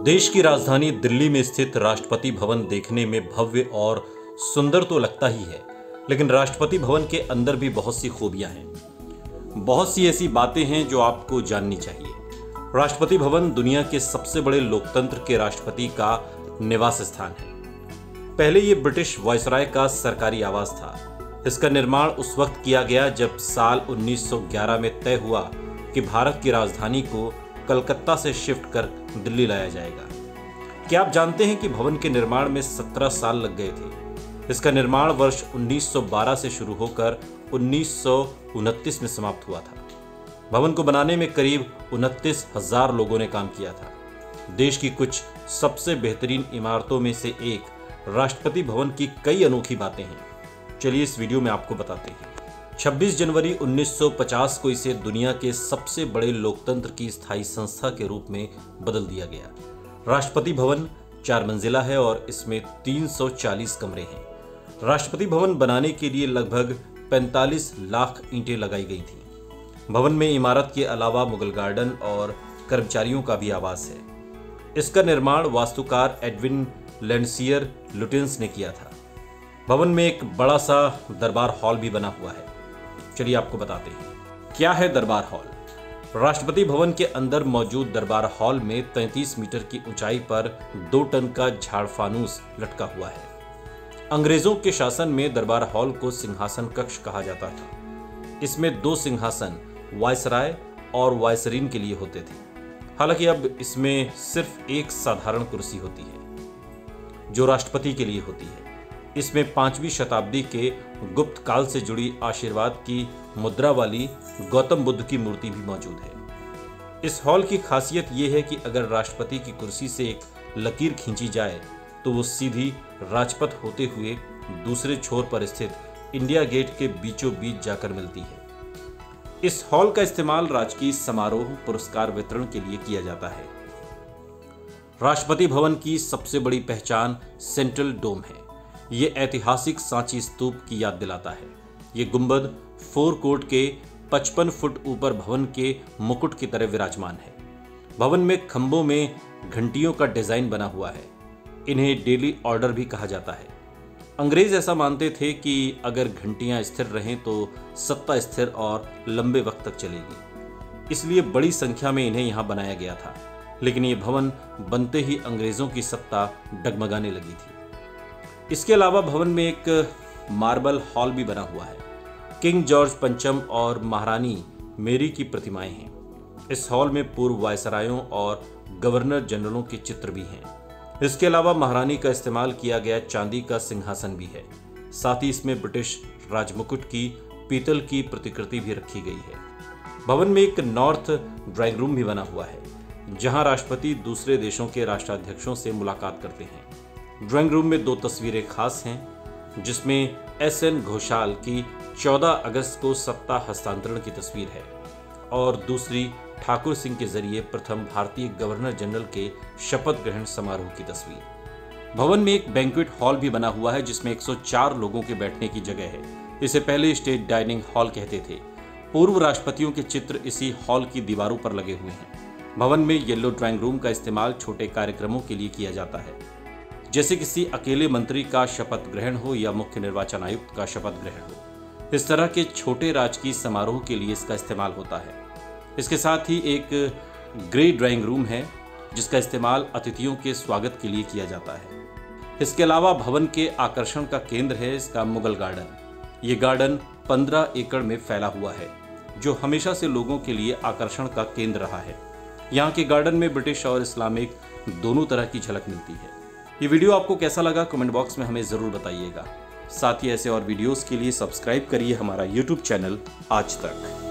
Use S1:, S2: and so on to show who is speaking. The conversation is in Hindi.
S1: देश की राजधानी दिल्ली में स्थित राष्ट्रपति भवन देखने में भव्य और सुंदर तो लगता ही है, लेकिन राष्ट्रपति भवन के अंदर भी बहुत सी खूबियां हैं। बहुत सी ऐसी बातें हैं जो आपको जाननी चाहिए। राष्ट्रपति भवन दुनिया के सबसे बड़े लोकतंत्र के राष्ट्रपति का निवास स्थान है। पहले ये ब्रिटिश वायसराय का सरकारी आवास था। इसका निर्माण उस वक्त किया गया जब साल 1911 में तय हुआ कि भारत की राजधानी को कलकत्ता से शिफ्ट कर दिल्ली लाया जाएगा। क्या आप जानते हैं कि भवन के निर्माण में 17 साल लग गए थे। इसका निर्माण वर्ष 1912 से शुरू होकर 1929 में समाप्त हुआ था। भवन को बनाने में करीब 29,000 लोगों ने काम किया था। देश की कुछ सबसे बेहतरीन इमारतों में से एक राष्ट्रपति भवन की कई अनोखी बातें हैं। चलिए इस वीडियो में आपको बताते हैं। 26 जनवरी 1950 को इसे दुनिया के सबसे बड़े लोकतंत्र की स्थायी संस्था के रूप में बदल दिया गया। राष्ट्रपति भवन 4 मंजिला है और इसमें 340 कमरे हैं। राष्ट्रपति भवन बनाने के लिए लगभग 45 लाख ईंटें लगाई गई थी। भवन में इमारत के अलावा मुगल गार्डन और कर्मचारियों का भी आवास है। इसका निर्माण वास्तुकार एडविन लैंडसियर लुटियंस ने किया था। भवन में एक बड़ा सा दरबार हॉल भी बना हुआ है। चलिए आपको बताते हैं क्या है दरबार हॉल। राष्ट्रपति भवन के अंदर मौजूद दरबार हॉल में 33 मीटर की ऊंचाई पर 2 टन का झाड़फानूस लटका हुआ है। अंग्रेजों के शासन में दरबार हॉल को सिंहासन कक्ष कहा जाता था। इसमें 2 सिंहासन वायसराय और वायसरीन के लिए होते थे। हालांकि अब इसमें सिर्फ एक साधारण कुर्सी होती है जो राष्ट्रपति के लिए होती है। इसमें 5वीं शताब्दी के गुप्त काल से जुड़ी आशीर्वाद की मुद्रा वाली गौतम बुद्ध की मूर्ति भी मौजूद है। इस हॉल की खासियत यह है कि अगर राष्ट्रपति की कुर्सी से एक लकीर खींची जाए तो वो सीधी राजपथ होते हुए दूसरे छोर पर स्थित इंडिया गेट के बीचों बीच जाकर मिलती है। इस हॉल का इस्तेमाल राजकीय समारोह पुरस्कार वितरण के लिए किया जाता है। राष्ट्रपति भवन की सबसे बड़ी पहचान सेंट्रल डोम है। ये ऐतिहासिक सांची स्तूप की याद दिलाता है। ये गुंबद 4 कोट के 55 फुट ऊपर भवन के मुकुट की तरह विराजमान है। भवन में खंभों में घंटियों का डिजाइन बना हुआ है। इन्हें डेली ऑर्डर भी कहा जाता है। अंग्रेज ऐसा मानते थे कि अगर घंटियां स्थिर रहें तो सत्ता स्थिर और लंबे वक्त तक चलेगी। इसलिए बड़ी संख्या में इन्हें यहां बनाया गया था। लेकिन ये भवन बनते ही अंग्रेजों की सत्ता डगमगाने लगी थी। इसके अलावा भवन में एक मार्बल हॉल भी बना हुआ है। किंग जॉर्ज पंचम और महारानी मेरी की प्रतिमाएं हैं। इस हॉल में पूर्व वायसरायों और गवर्नर जनरलों के चित्र भी हैं। इसके अलावा महारानी का इस्तेमाल किया गया चांदी का सिंहासन भी है। साथ ही इसमें ब्रिटिश राजमुकुट की पीतल की प्रतिकृति भी रखी गई है। भवन में एक नॉर्थ ड्राइंग रूम भी बना हुआ है, जहां राष्ट्रपति दूसरे देशों के राष्ट्राध्यक्षों से मुलाकात करते हैं। ड्राइंग रूम में 2 तस्वीरें खास हैं, जिसमें SN घोषाल की 14 अगस्त को सत्ता हस्तांतरण की तस्वीर है और दूसरी ठाकुर सिंह के जरिए प्रथम भारतीय गवर्नर जनरल के शपथ ग्रहण समारोह की तस्वीर। भवन में एक बैंक्वेट हॉल भी बना हुआ है, जिसमें 104 लोगों के बैठने की जगह है। इसे पहले स्टेट डाइनिंग हॉल कहते थे। पूर्व राष्ट्रपतियों के चित्र इसी हॉल की दीवारों पर लगे हुए हैं। भवन में येलो ड्राइंग रूम का इस्तेमाल छोटे कार्यक्रमों के लिए किया जाता है, जैसे किसी अकेले मंत्री का शपथ ग्रहण हो या मुख्य निर्वाचन आयुक्त का शपथ ग्रहण हो। इस तरह के छोटे राजकीय समारोह के लिए इसका इस्तेमाल होता है। इसके साथ ही एक ग्रे ड्राइंग रूम है, जिसका इस्तेमाल अतिथियों के स्वागत के लिए किया जाता है। इसके अलावा भवन के आकर्षण का केंद्र है इसका मुगल गार्डन। ये गार्डन 15 एकड़ में फैला हुआ है, जो हमेशा से लोगों के लिए आकर्षण का केंद्र रहा है। यहाँ के गार्डन में ब्रिटिश और इस्लामिक दोनों तरह की झलक मिलती है। ये वीडियो आपको कैसा लगा कमेंट बॉक्स में हमें ज़रूर बताइएगा। साथ ही ऐसे और वीडियोस के लिए सब्सक्राइब करिए हमारा YouTube चैनल आज तक।